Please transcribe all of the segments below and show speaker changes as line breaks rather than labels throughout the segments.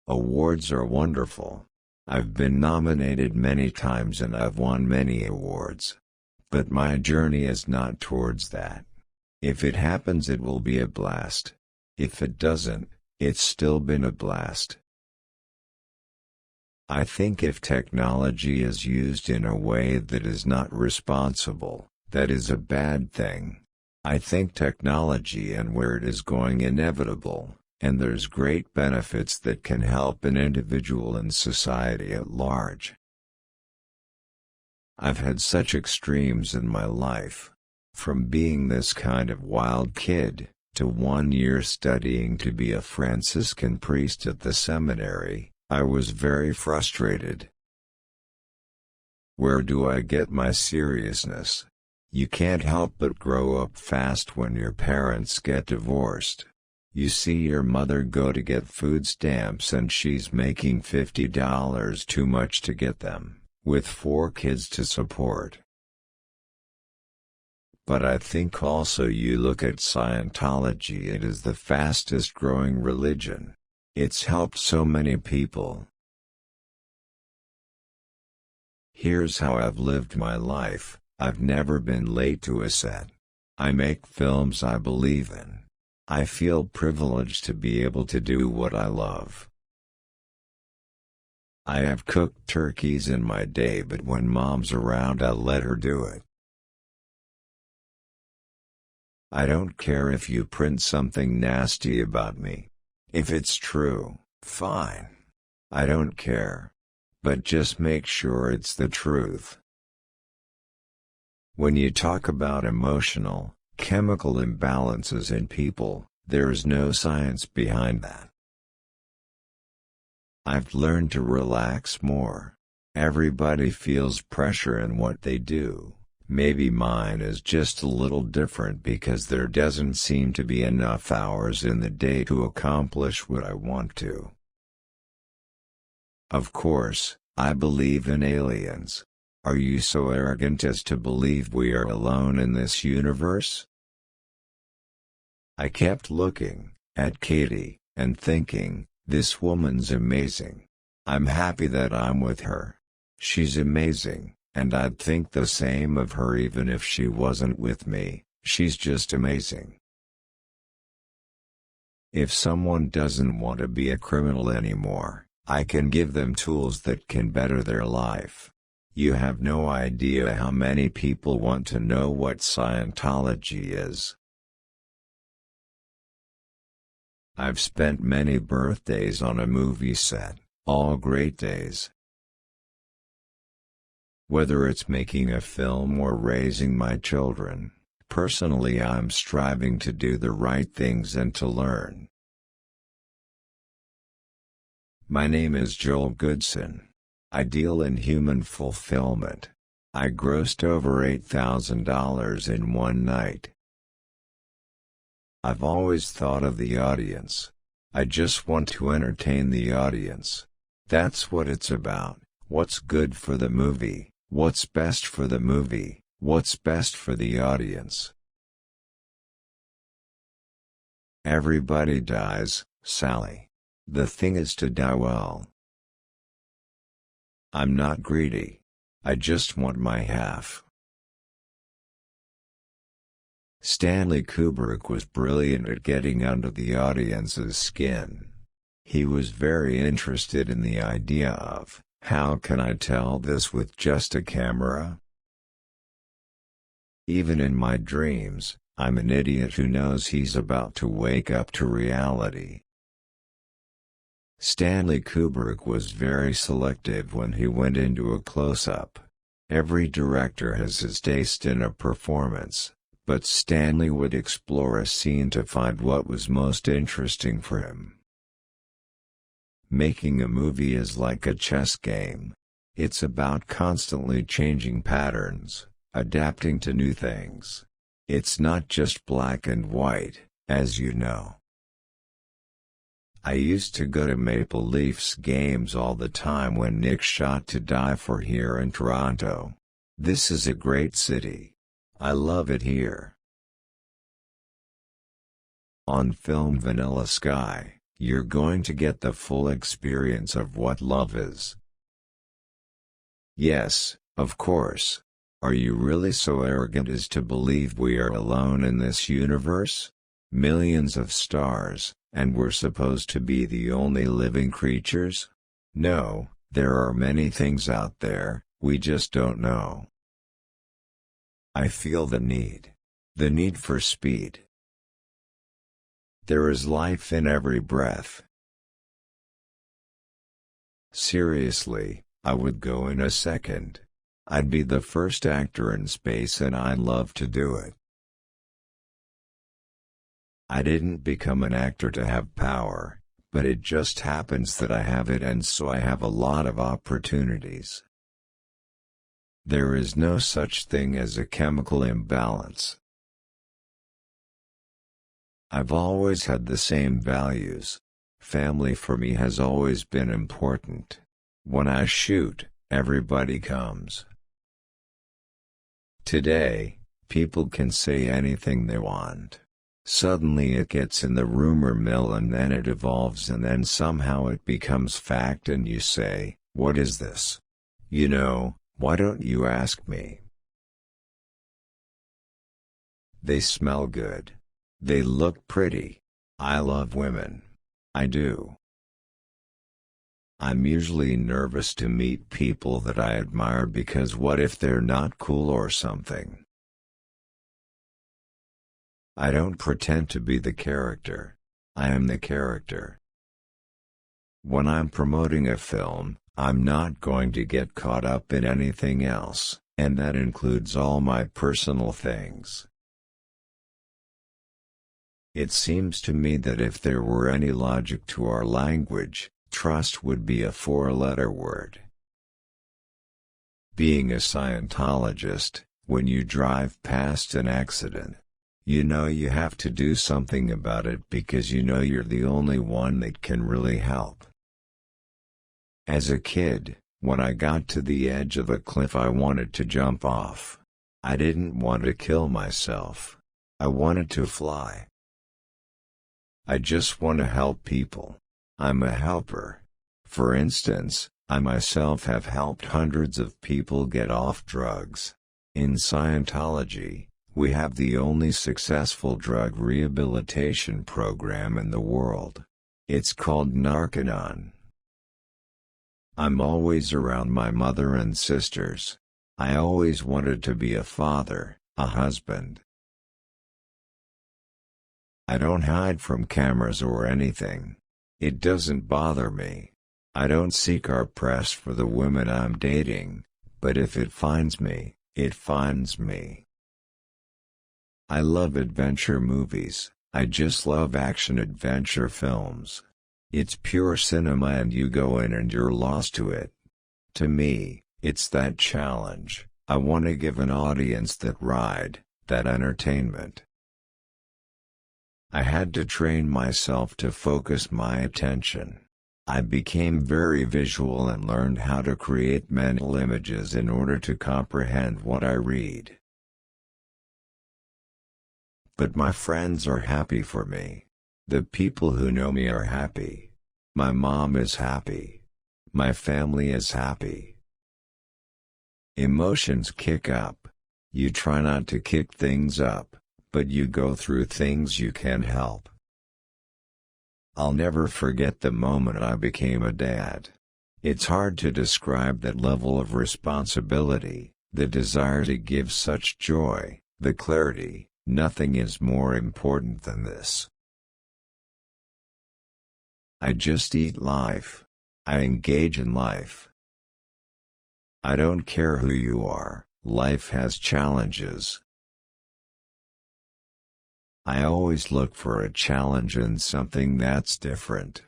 Awards are wonderful. I've been nominated many times and I've won many awards. But my journey is not towards that. If it happens, it will be a blast. If it doesn't, it's still been a blast. I think if technology is used in a way that is not responsible, that is a bad thing. I think technology and where it is going inevitable, and there's great benefits that can help an individual and society at large. I've had such extremes in my life. From being this kind of wild kid, to 1 year studying to be a Franciscan priest at the seminary, I was very frustrated. Where do I get my seriousness? You can't help but grow up fast when your parents get divorced. You see your mother go to get food stamps and she's making $50 too much to get them, with 4 kids to support. But I think also you look at Scientology, it is the fastest growing religion. It's helped so many people. Here's how I've lived my life. I've never been late to a set. I make films I believe in. I feel privileged to be able to do what I love. I have cooked turkeys in my day, but when Mom's around I let her do it. I don't care if you print something nasty about me. If it's true, fine. I don't care. But just make sure it's the truth. When you talk about emotional, chemical imbalances in people, there is no science behind that. I've learned to relax more. Everybody feels pressure in what they do. Maybe mine is just a little different because there doesn't seem to be enough hours in the day to accomplish what I want to. Of course, I believe in aliens. Are you so arrogant as to believe we are alone in this universe? I kept looking at Katie and thinking, this woman's amazing. I'm happy that I'm with her. She's amazing, and I'd think the same of her even if she wasn't with me. She's just amazing. If someone doesn't want to be a criminal anymore, I can give them tools that can better their life. You have no idea how many people want to know what Scientology is. I've spent many birthdays on a movie set, all great days. Whether it's making a film or raising my children, personally I'm striving to do the right things and to learn. My name is Joel Goodson. I deal in human fulfillment. I grossed over $8,000 in one night. I've always thought of the audience. I just want to entertain the audience. That's what it's about. What's good for the movie, what's best for the movie, what's best for the audience. Everybody dies, Sally. The thing is to die well. I'm not greedy. I just want my half. Stanley Kubrick was brilliant at getting under the audience's skin. He was very interested in the idea of, how can I tell this with just a camera? Even in my dreams, I'm an idiot who knows he's about to wake up to reality. Stanley Kubrick was very selective when he went into a close-up. Every director has his taste in a performance, but Stanley would explore a scene to find what was most interesting for him. Making a movie is like a chess game. It's about constantly changing patterns, adapting to new things. It's not just black and white, as you know. I used to go to Maple Leafs games all the time when Nick shot to die for here in Toronto. This is a great city. I love it here. On film Vanilla Sky, You're going to get the full experience of what love is. Yes, of course. Are you really so arrogant as to believe we are alone in this universe? Millions of stars, and we're supposed to be the only living creatures? No, there are many things out there, we just don't know. I feel the need for speed. There is life in every breath. Seriously, I would go in a second. I'd be the first actor in space and I'd love to do it. I didn't become an actor to have power, but it just happens that I have it, and so I have a lot of opportunities. There is no such thing as a chemical imbalance. I've always had the same values. Family for me has always been important. When I shoot, everybody comes. Today, people can say anything they want. Suddenly it gets in the rumor mill and then it evolves and then somehow it becomes fact and you say, "What is this? You know, why don't you ask me?" They smell good. They look pretty. I love women. I do. I'm usually nervous to meet people that I admire because what if they're not cool or something? I don't pretend to be the character. I am the character. When I'm promoting a film, I'm not going to get caught up in anything else, and that includes all my personal things. It seems to me that if there were any logic to our language, trust would be a four-letter word. Being a Scientologist, when you drive past an accident, you know you have to do something about it because you know you're the only one that can really help. As a kid, when I got to the edge of a cliff I wanted to jump off. I didn't want to kill myself. I wanted to fly. I just want to help people. I'm a helper. For instance, I myself have helped hundreds of people get off drugs. In Scientology, we have the only successful drug rehabilitation program in the world. It's called Narconon. I'm always around my mother and sisters. I always wanted to be a father, a husband. I don't hide from cameras or anything. It doesn't bother me. I don't seek our press for the women I'm dating, but if it finds me, it finds me. I love adventure movies. I just love action-adventure films. It's pure cinema and you go in and you're lost to it. To me, it's that challenge. I want to give an audience that ride, that entertainment. I had to train myself to focus my attention. I became very visual and learned how to create mental images in order to comprehend what I read. But my friends are happy for me. The people who know me are happy. My mom is happy. My family is happy. Emotions kick up. You try not to kick things up, but you go through things you can't help. I'll never forget the moment I became a dad. It's hard to describe that level of responsibility, the desire to give such joy, the clarity. Nothing is more important than this. I just eat life. I engage in life. I don't care who you are, life has challenges. I always look for a challenge in something that's different.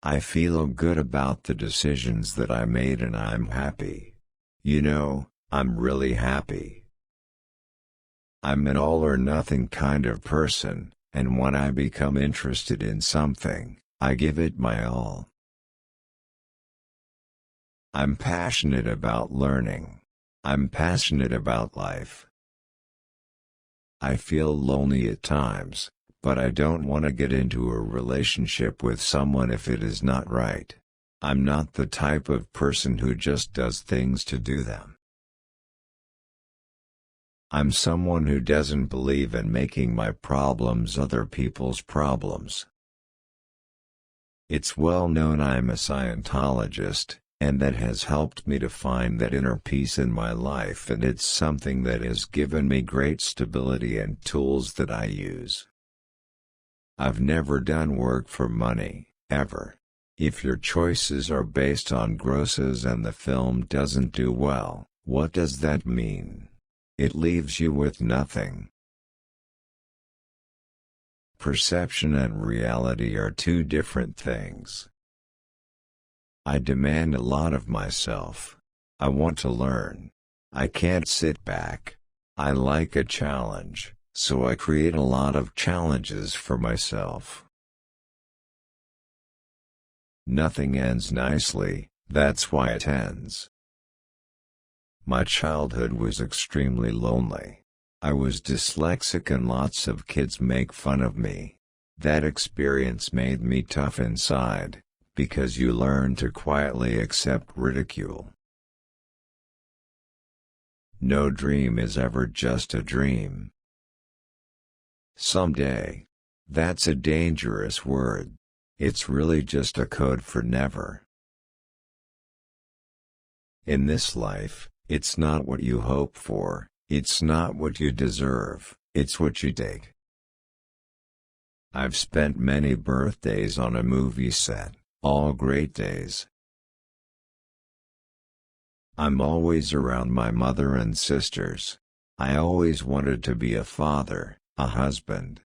I feel good about the decisions that I made and I'm happy. You know, I'm really happy. I'm an all-or-nothing kind of person, and when I become interested in something, I give it my all. I'm passionate about learning. I'm passionate about life. I feel lonely at times, But I don't want to get into a relationship with someone if it is not right. I'm not the type of person who just does things to do them. I'm someone who doesn't believe in making my problems other people's problems. It's well known I'm a Scientologist, and that has helped me to find that inner peace in my life, and it's something that has given me great stability and tools that I use. I've never done work for money, ever. If your choices are based on grosses and the film doesn't do well, what does that mean? It leaves you with nothing. Perception and reality are two different things. I demand a lot of myself. I want to learn. I can't sit back. I like a challenge, so I create a lot of challenges for myself. Nothing ends nicely, that's why it ends. My childhood was extremely lonely. I was dyslexic and lots of kids make fun of me. That experience made me tough inside, because you learn to quietly accept ridicule. No dream is ever just a dream. Someday. That's a dangerous word. It's really just a code for never. In this life, it's not what you hope for, it's not what you deserve, it's what you take. I've spent many birthdays on a movie set, all great days. I'm always around my mother and sisters. I always wanted to be a father, a husband.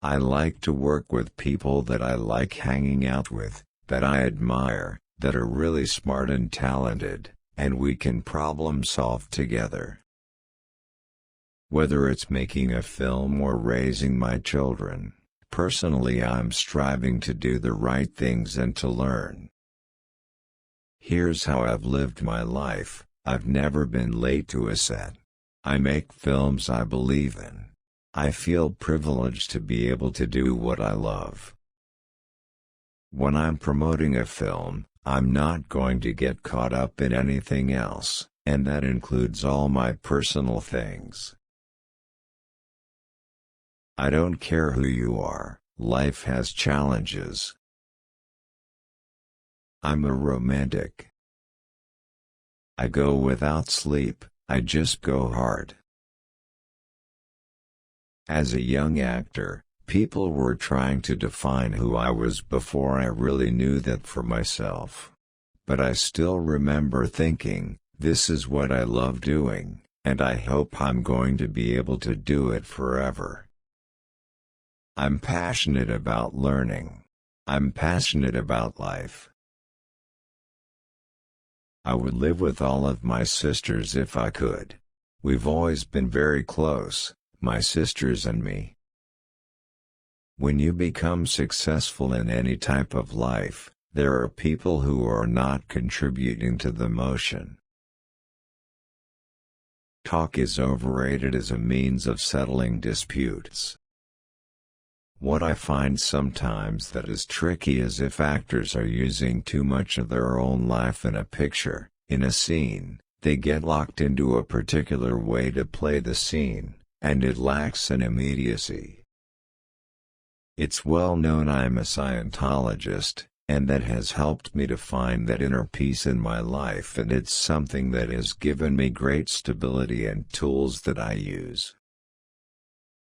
I like to work with people that I like hanging out with, that I admire, that are really smart and talented, and we can problem solve together. Whether it's making a film or raising my children, personally I'm striving to do the right things and to learn. Here's how I've lived my life. I've never been late to a set. I make films I believe in. I feel privileged to be able to do what I love. When I'm promoting a film, I'm not going to get caught up in anything else, and that includes all my personal things. I don't care who you are, life has challenges. I'm a romantic. I go without sleep, I just go hard. As a young actor, people were trying to define who I was before I really knew that for myself. But I still remember thinking, this is what I love doing, and I hope I'm going to be able to do it forever. I'm passionate about learning. I'm passionate about life. I would live with all of my sisters if I could. We've always been very close, my sisters and me. When you become successful in any type of life, there are people who are not contributing to the motion. Talk is overrated as a means of settling disputes. What I find sometimes that is tricky is if actors are using too much of their own life in a picture, in a scene, they get locked into a particular way to play the scene, and it lacks an immediacy. It's well known I'm a Scientologist, and that has helped me to find that inner peace in my life, and it's something that has given me great stability and tools that I use.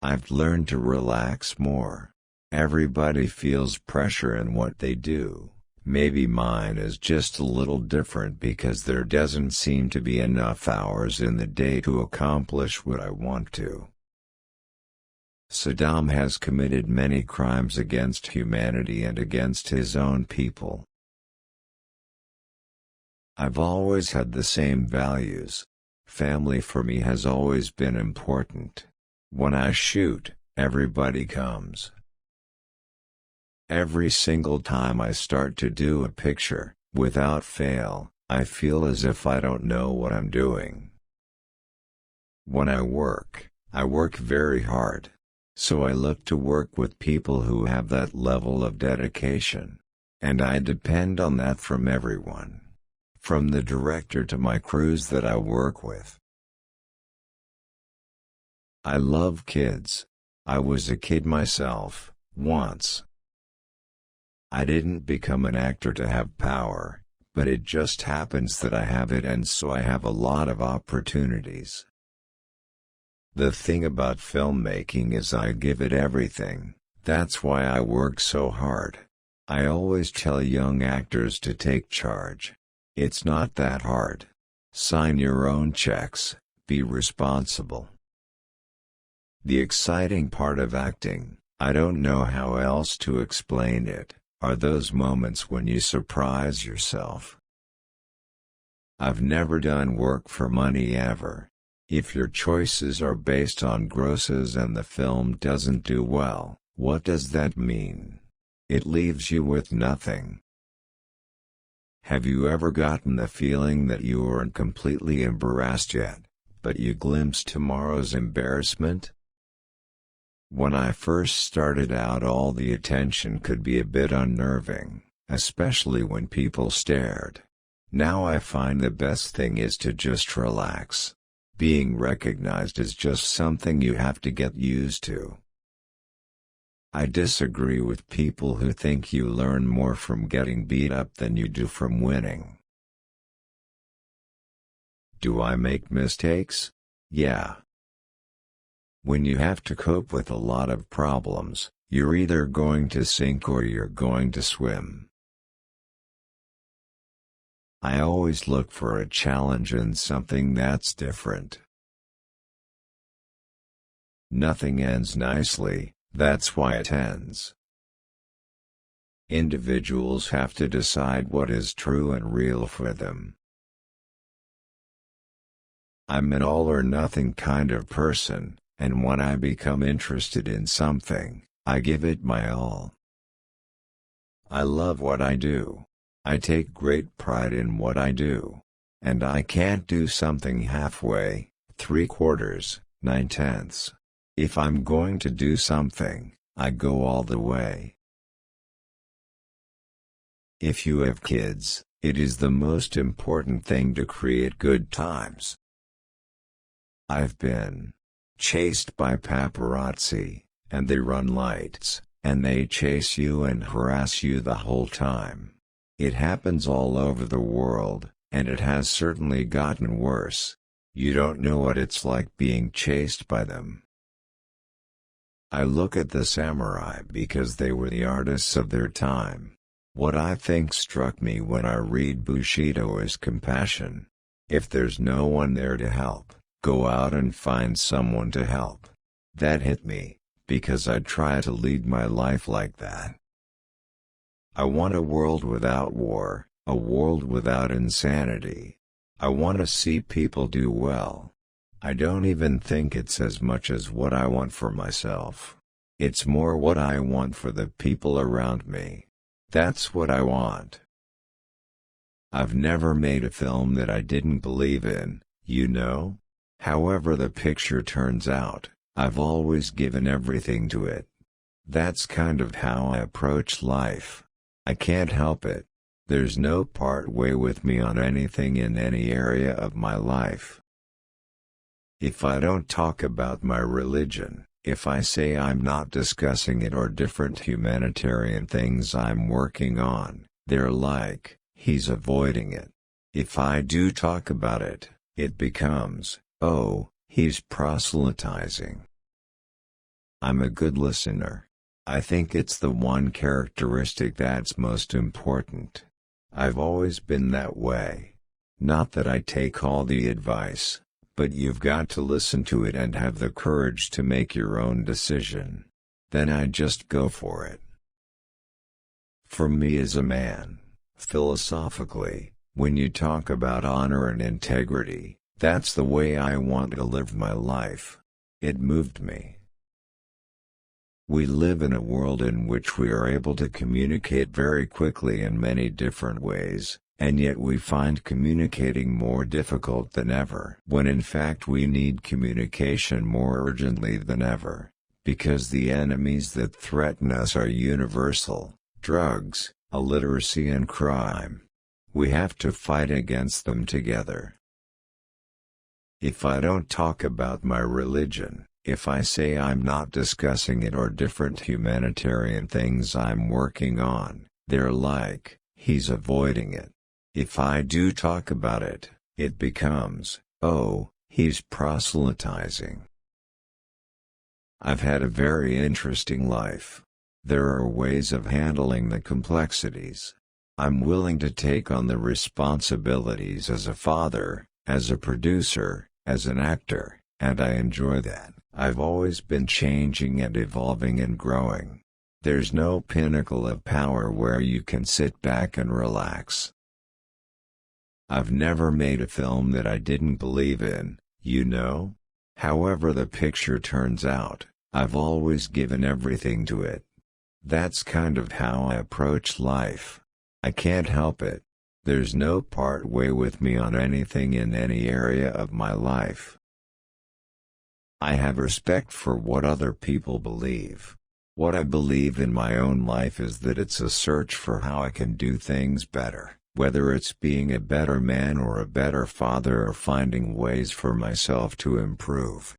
I've learned to relax more. Everybody feels pressure in what they do. Maybe mine is just a little different because there doesn't seem to be enough hours in the day to accomplish what I want to. Saddam has committed many crimes against humanity and against his own people. I've always had the same values. Family for me has always been important. When I shoot, everybody comes. Every single time I start to do a picture, without fail, I feel as if I don't know what I'm doing. When I work very hard. So I look to work with people who have that level of dedication. And I depend on that from everyone. From the director to my crews that I work with. I love kids. I was a kid myself, once. I didn't become an actor to have power, but it just happens that I have it, and so I have a lot of opportunities. The thing about filmmaking is I give it everything. That's why I work so hard. I always tell young actors to take charge. It's not that hard. Sign your own checks, be responsible. The exciting part of acting, I don't know how else to explain it, are those moments when you surprise yourself. I've never done work for money ever. If your choices are based on grosses and the film doesn't do well, what does that mean? It leaves you with nothing. Have you ever gotten the feeling that you aren't completely embarrassed yet, but you glimpse tomorrow's embarrassment? When I first started out, all the attention could be a bit unnerving, especially when people stared. Now I find the best thing is to just relax. Being recognized is just something you have to get used to. I disagree with people who think you learn more from getting beat up than you do from winning. Do I make mistakes? Yeah. When you have to cope with a lot of problems, you're either going to sink or you're going to swim. I always look for a challenge and something that's different. Nothing ends nicely, that's why it ends. Individuals have to decide what is true and real for them. I'm an all-or-nothing kind of person, and when I become interested in something, I give it my all. I love what I do. I take great pride in what I do. And I can't do something halfway, 3/4, 9/10. If I'm going to do something, I go all the way. If you have kids, it is the most important thing to create good times. I've been chased by paparazzi, and they run lights, and they chase you and harass you the whole time. It happens all over the world, and it has certainly gotten worse. You don't know what it's like being chased by them. I look at the samurai because they were the artists of their time. What I think struck me when I read Bushido is compassion. If there's no one there to help, go out and find someone to help. That hit me, because I try to lead my life like that. I want a world without war, a world without insanity. I want to see people do well. I don't even think it's as much as what I want for myself. It's more what I want for the people around me. That's what I want. I've never made a film that I didn't believe in, you know? However the picture turns out, I've always given everything to it. That's kind of how I approach life. I can't help it. There's no part way with me on anything in any area of my life. If I don't talk about my religion, if I say I'm not discussing it or different humanitarian things I'm working on, they're like, he's avoiding it. If I do talk about it, it becomes, oh, he's proselytizing. I'm a good listener. I think it's the one characteristic that's most important. I've always been that way. Not that I take all the advice, but you've got to listen to it and have the courage to make your own decision. Then I just go for it. For me as a man, philosophically, when you talk about honor and integrity, that's the way I want to live my life. It moved me. We live in a world in which we are able to communicate very quickly in many different ways, and yet we find communicating more difficult than ever. When in fact we need communication more urgently than ever, Because the enemies that threaten us are universal: drugs, illiteracy and crime. We have to fight against them together. If I don't talk about my religion, if I say I'm not discussing it or different humanitarian things I'm working on, they're like, he's avoiding it. If I do talk about it, it becomes, oh, he's proselytizing. I've had a very interesting life. There are ways of handling the complexities. I'm willing to take on the responsibilities as a father, as a producer, as an actor, and I enjoy that. I've always been changing and evolving and growing. There's no pinnacle of power where you can sit back and relax. I've never made a film that I didn't believe in, you know? However the picture turns out, I've always given everything to it. That's kind of how I approach life. I can't help it. There's no part way with me on anything in any area of my life. I have respect for what other people believe. What I believe in my own life is that it's a search for how I can do things better, whether it's being a better man or a better father or finding ways for myself to improve.